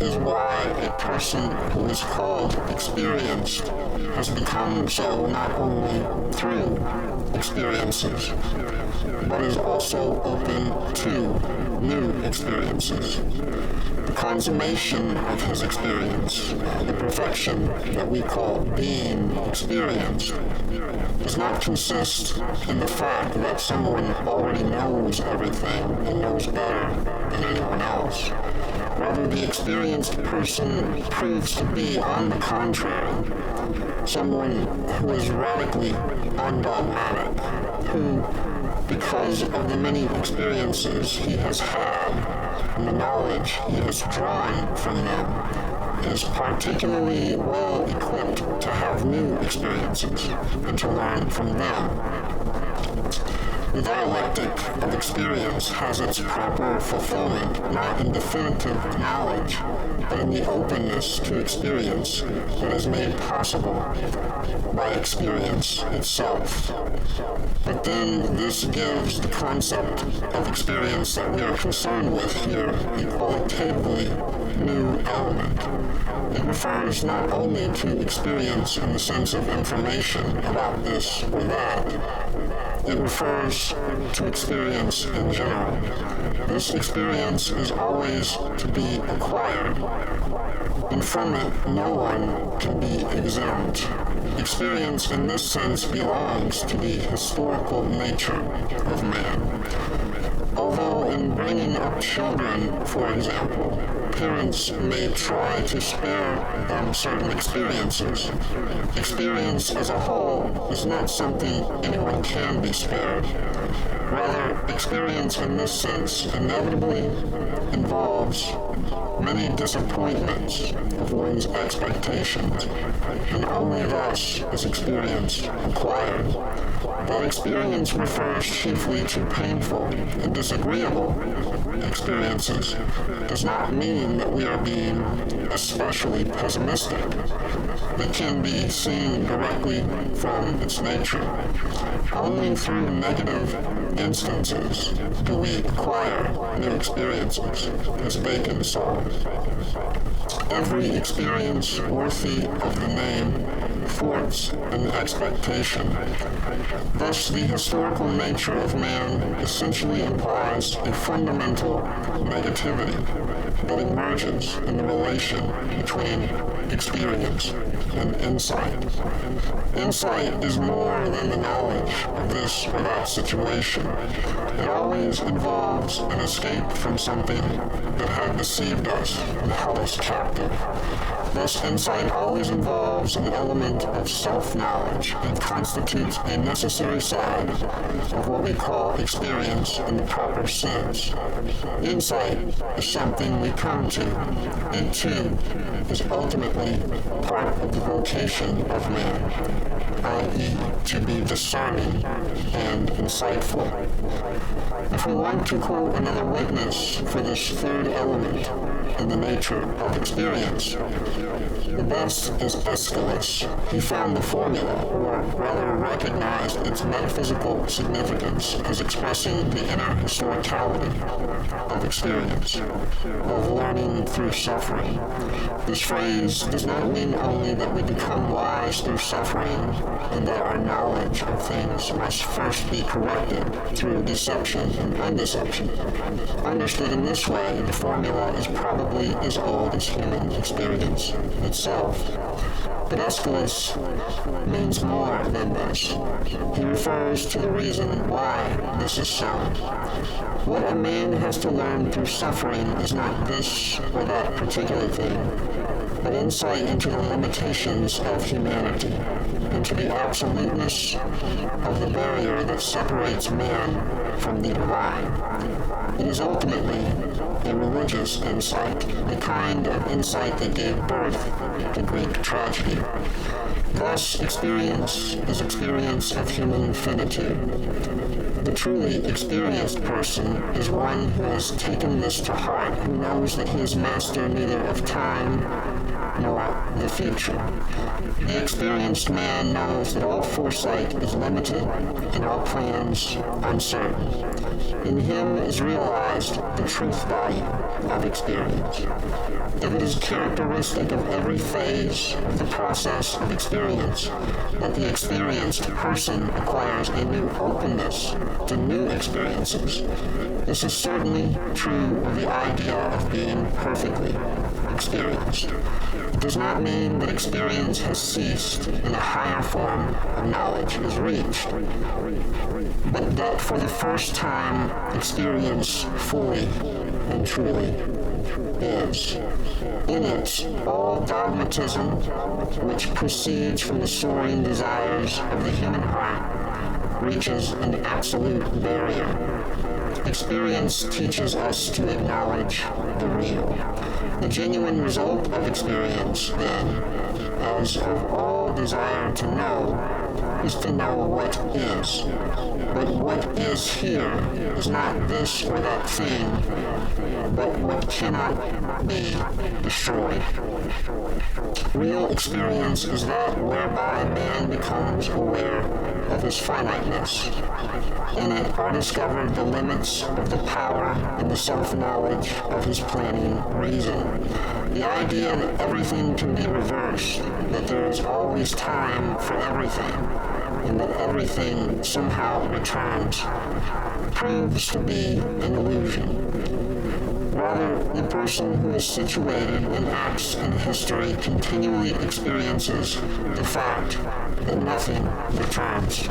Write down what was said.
is why a person who is called experienced has become so not only through experiences, but is also open to new experiences. The consummation of his experience, the perfection that we call being experienced, does not consist in the fact that someone already knows everything and knows better than anyone else. Rather, the experienced person proves to be, on the contrary, someone who is radically undogmatic, who, because of the many experiences he has had and the knowledge he has drawn from them, is particularly well equipped to have new experiences and to learn from them. The dialectic of experience has its proper fulfillment not in definitive knowledge, but in the openness to experience that is made possible by experience itself. But then this gives the concept of experience that we are concerned with here a qualitatively new element. It refers not only to experience in the sense of information about this or that, it refers to experience in general. This experience is always to be acquired, and from it no one can be exempt. Experience in this sense belongs to the historical nature of man. Although in bringing up children, for example, parents may try to spare them certain experiences, experience as a whole is not something anyone can be spared. Rather, experience in this sense inevitably involves many disappointments of one's expectations, and only thus is experience acquired. That experience refers chiefly to painful and disagreeable experiences does not mean that we are being especially pessimistic. It can be seen directly from its nature. Only through negative instances do we acquire new experiences, as Bacon saw. Every experience worthy of the name thwarts an expectation. Thus, the historical nature of man essentially implies a fundamental negativity that emerges in the relation between experience and insight. Insight is more than the knowledge of this or that situation. It always involves an escape from something that had deceived us and held us captive. Thus, insight always involves an element of self-knowledge and constitutes a necessary side of what we call experience in the proper sense. Insight is something we come to. It, too, is ultimately part of the vocation of man, i.e., to be discerning and insightful. If we want to quote another witness for this third element in the nature of experience, the best is Aeschylus. He found the formula, or rather recognized its metaphysical significance as expressing the inner historicality of experience, of learning through suffering. This phrase does not mean only that we become wise through suffering and that our knowledge of things must first be corrected through deception and undeception. Understood in this way, the formula is probably as old as human experience itself. But Aeschylus means more than this. He refers to the reason why this is so. What a man has to learn through suffering is not this or that particular thing, but insight into the limitations of humanity, into the absoluteness of the barrier that separates man from the divine. It is ultimately a religious insight, the kind of insight that gave birth to Greek tragedy. Thus, experience is experience of human finitude. The truly experienced person is one who has taken this to heart, who knows that he is master neither of time nor the future. The experienced man knows that all foresight is limited and all plans uncertain. In him is realized the truth value of experience. If it is characteristic of every phase of the process of experience that the experienced person acquires a new openness to new experiences, this is certainly true of the idea of being perfectly experienced. It does not mean that experience has ceased and a higher form of knowledge is reached, but that for the first time experience fully and truly is. In it, all dogmatism, which proceeds from the soaring desires of the human heart, reaches an absolute barrier. Experience teaches us to acknowledge the real. The genuine result of experience, then, as of all desire to know, is to know what is. But what is here is not this or that thing, but what cannot be destroyed. Real experience is that whereby man becomes aware of his finiteness. In it are discovered the limits of the power and the self-knowledge of his planning reason. The idea that everything can be reversed, that there is always time for everything, and that everything somehow returns, proves to be an illusion. Rather, the person who is situated and acts in history continually experiences the fact that nothing returns.